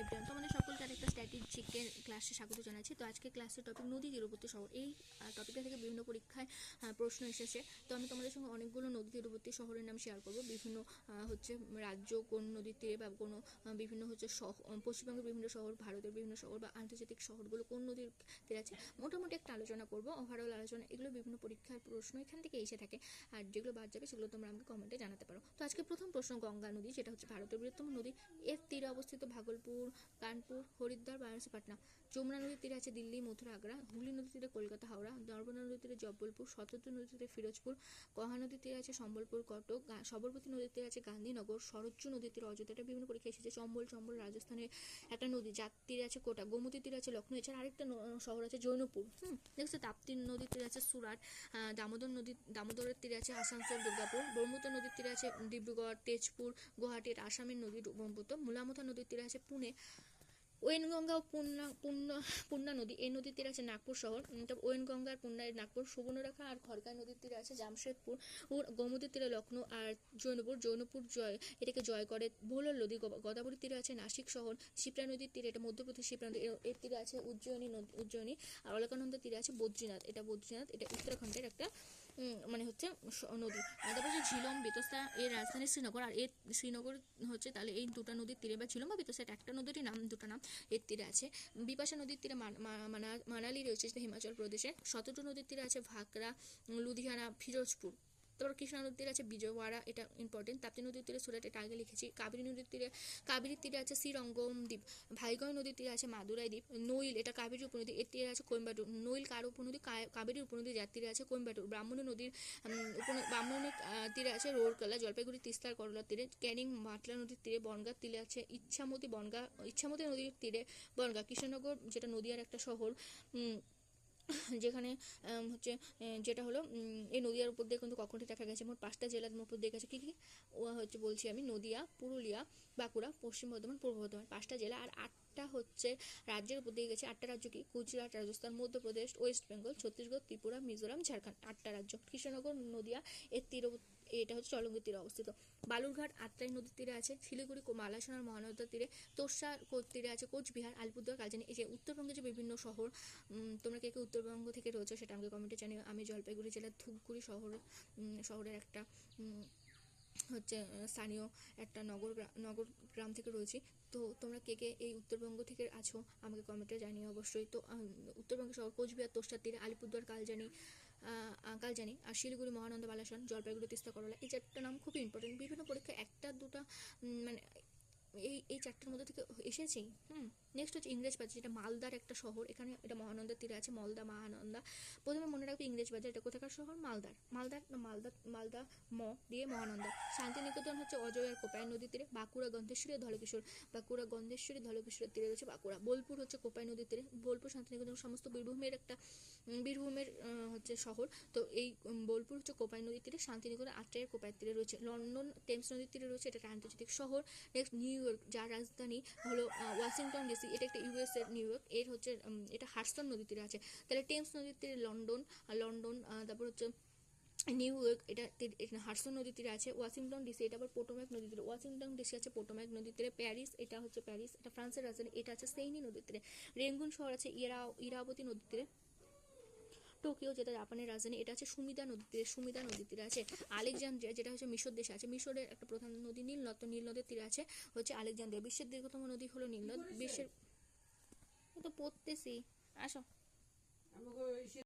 Everyone, তোমাদের সকলকে আরেকটা স্ট্যাটিস্টিকের ক্লাসে স্বাগত জানাচ্ছি। তো আজকে ক্লাসের টপিক নদী তীরবর্তী শহর। এই টপিকটা থেকে বিভিন্ন পরীক্ষায় প্রশ্ন এসেছে। তো আমি তোমাদের সঙ্গে অনেকগুলো নদী তীরবর্তী শহরের নাম শেয়ার করব। বিভিন্ন হচ্ছে রাজ্য কোন নদীর তীরে বা কোনো বিভিন্ন হচ্ছে পশ্চিমবঙ্গের বিভিন্ন শহর, ভারতের বিভিন্ন শহর বা আন্তর্জাতিক শহরগুলো কোন নদীর তীরে আছে, মোটামুটি একটা আলোচনা করব, ওভারঅল আলোচনা। এগুলো বিভিন্ন পরীক্ষার প্রশ্ন এখান থেকে এসে থাকে, আর যেগুলো বাদ যাবে সেগুলো তোমরা আমাকে কমেন্টে জানাতে পারো। তো আজকে প্রথম প্রশ্ন, গঙ্গা নদী, যেটা হচ্ছে ভারতের বৃহত্তম নদী, এর তীরে অবস্থিত ভাগলপুর, কানপুর, হরিদ্বার, বারাণসী, পাটনা। যমুনা নদীর তীরে আছে দিল্লি, মথুরা, আগ্রা। হুগলি নদীর তীরে কলকাতা, হাওড়া। নর্মদা নদীর তীরে জব্বলপুর। শতদ্রু নদীর তীরে ফিরোজপুর। কহা নদীর তীরে আছে সম্বলপুর, কটক। সবরমতী নদীর তীরে আছে গান্ধীনগর। সরজ্জু নদীর তীরে অযোধ্যা। এটা বিভিন্ন পরীক্ষা এসেছে। চম্বল রাজস্থানের একটা নদী, যার তীরে আছে কোটা। গোমতী তীরে আছে লখনৌ। এছাড়া আরেকটা শহর আছে জৈনপুর। দেখছো, তাপ্তি নদীর তীরে আছে সুরাট। দামোদরের তীরে আছে আসানসোল, দুর্গাপুর। ব্রহ্মপুত্র নদীর তীরে আছে ডিব্রুগড়, তেজপুর, গুয়াহাটি। আসামের নদী ব্রহ্মপুত্র। মুলামথা নদীর তীরে আছে পুনে। ওয়েনগঙ্গা ও পূর্ণা নদী, এই নদীর তীরে আছে নাগপুর শহর। ওয়েনগঙ্গা আর পূর্ণা নাগপুর। সুবর্ণরেখা আর খড়গায় নদীর তীরে আছে জামশেদপুর। গোমতীর তীরে লখনৌ আর জৈনপুর এটাকে জয় করে। ভোলার নদী, গোদাবরীর তীরে আছে নাসিক শহর। শিপ্রা নদীর তীরে, এটা মধ্যপ্রদেশ শিপ্রা নদী, এর তীরে আছে উজ্জয়িনী। আর অলকানন্দের তীরে আছে বদ্রীনাথ, এটা উত্তরাখণ্ডের একটা মানে হচ্ছে নদী। তারপরে হচ্ছে ঝিলম, বেতসা, এর রাজধানী শ্রীনগর। আর এর শ্রীনগর হচ্ছে, তাহলে এই দুটা নদীর তীরে, বা ঝিলম বা বেতসা, এটা একটা নদীরই নাম, দুটা নাম এর তীরে আছে। বিপাশা নদীর তীরে মানালি রয়েছে, যেটা হিমাচল প্রদেশে। শতদ্রু নদীর তীরে আছে ভাকরা, লুধিয়ানা, ফিরোজপুর। তারপর কৃষ্ণা নদীর তীরে আছে বিজয়ওয়াড়া, এটা ইম্পর্টেন্ট। তাপ্তি নদীর তীরে সুরাট, এটা আগে লিখেছি। কাবেরীর তীরে আছে শ্রীরঙ্গম দ্বীপ। ভাইগয় নদীর তীরে আছে মাদুরাই দ্বীপ। নইল, এটা কাবেরীর উপনদী, এর তীরে আছে কোয়েম্বাটুর। নইল কার উপনদী? কাবেরীর উপনদী, যার তীরে আছে কোয়েম্বাটুর। ব্রাহ্মণী নদীর তীরে আছে রৌরকেলা। জলপাইগুড়ি, তিস্তার করলার তীরে। ক্যানিং, মাতলা নদীর তীরে। বনগাঁর তীরে আছে ইচ্ছামতি নদীর তীরে বনগাঁ। কৃষ্ণনগর, যেটা নদীয়ার একটা শহর, যেখানে হচ্ছে যেটা হলো এই নদীয়ার উপর দিয়ে কিন্তু কখনটি দেখা গেছে। মোট 5টা জেলার উপর দিয়ে গেছে। কী হচ্ছে বলছি আমি, নদিয়া, পুরুলিয়া, বাঁকুড়া, পশ্চিম বর্ধমান, পূর্ব বর্ধমান, 5টা জেলা। আর 8টা হচ্ছে রাজ্যের উপর দিয়ে গেছে। 8টা রাজ্য কি? গুজরাট, রাজস্থান, মধ্যপ্রদেশ, ওয়েস্ট বেঙ্গল, ছত্তিশগড়, ত্রিপুরা, মিজোরাম, ঝাড়খণ্ড। 8টা রাজ্য। কৃষ্ণনগর, নদিয়া, এর এটা হচ্ছে চলঙ্গের তীরে অবস্থিত। বালুরঘাট আত্রাই নদীর তীরে আছে। শিলিগুড়ি মালাসোনার মহানদার তীরে। তোর্ষা তীরে আছে কোচবিহার, আলিপুরদুয়ার, কালচিনি। এই যে উত্তরবঙ্গে যে বিভিন্ন শহর, তোমরা কে উত্তরবঙ্গ থেকে রয়েছে সেটা আমাকে কমেন্টে জানিও। আমি জলপাইগুড়ি জেলার ধূপগুড়ি শহরের একটা হচ্ছে স্থানীয় একটা নগর গ্রাম থেকে রয়েছি। তো তোমরা কে এই উত্তরবঙ্গ থেকে আছো আমাকে কমেন্টে জানিও অবশ্যই। তো উত্তরবঙ্গের শহর কোচবিহার, তোর্ষার তীরে, আলিপুরদুয়ার, কালজানি, আর শিলিগুড়ি, মহানন্দা, বালাসন, জলপাইগুড়ি, তিস্তা, করলা। এই 4টা নাম খুব ইম্পর্টেন্ট। বিভিন্ন পরীক্ষা একটা দুটা মানে এই 4টার মধ্যে থেকে এসেছি। নেক্সট হচ্ছে ইংরেজবাজার, যেটা মালদার একটা শহর। এখানে এটা মহানন্দার তীরে আছে। মহানন্দা। প্রথমে মনে রাখবে ইংরেজবাজার, এটা কোথাকার শহর? মালদা দিয়ে মহানন্দা। শান্তিনিকেতন হচ্ছে অজয় আর কোপাই নদীর তীরে। বাঁকুড়া, গন্ধেশ্বরী, ধলেশ্বরের তীরে রয়েছে বাঁকুড়া। বোলপুর হচ্ছে কোপাই নদীর তীরে। বোলপুর, শান্তিনিকেতন সমস্ত বীরভূমের হচ্ছে শহর। তো এই বোলপুর হচ্ছে কোপাই নদীর তীরে। শান্তিনিকেতন আত্রাইয়ের কোপাইয়ের তীরে রয়েছে। লন্ডন টেমস নদীর তীরে রয়েছে, এটা একটা আন্তর্জাতিক শহর। নেক্সট নিউ ইয়র্ক, যার রাজধানী হলো ওয়াশিংটন ডিসি, এটা একটা ইউএসএর নিউ ইয়র্ক। এর হচ্ছে এটা হাডসন নদীর তীরে আছে। তাহলে টেমস নদীর তীরে লন্ডন, তারপর হচ্ছে নিউ ইয়র্ক, এটা হাডসন নদীর তীরে আছে। ওয়াশিংটন ডিসি, এটা আবার পোটোম্যাক নদীর তীরে। ওয়াশিংটন ডিসি আছে পোটোম্যাক নদীর তীরে। প্যারিস, এটা ফ্রান্সের রাজধানী, এটা আছে সেইনি নদীর তীরে। রেঙ্গুন শহর আছে ইরাবতী নদীর তীরে। টোকিও, যেটা জাপানের রাজধানী, এটা আছে সুমিদা নদীর তীরে আছে। আলেকজান্দ্রিয়া, যেটা হচ্ছে মিশর দেশে আছে। মিশরের একটা প্রধান নদী নীল নদের তীরে আছে হচ্ছে আলেকজান্দ্রিয়া। বিশ্বের দীর্ঘতম নদী হলো নীল নদ। তো পড়তেছি, আসো।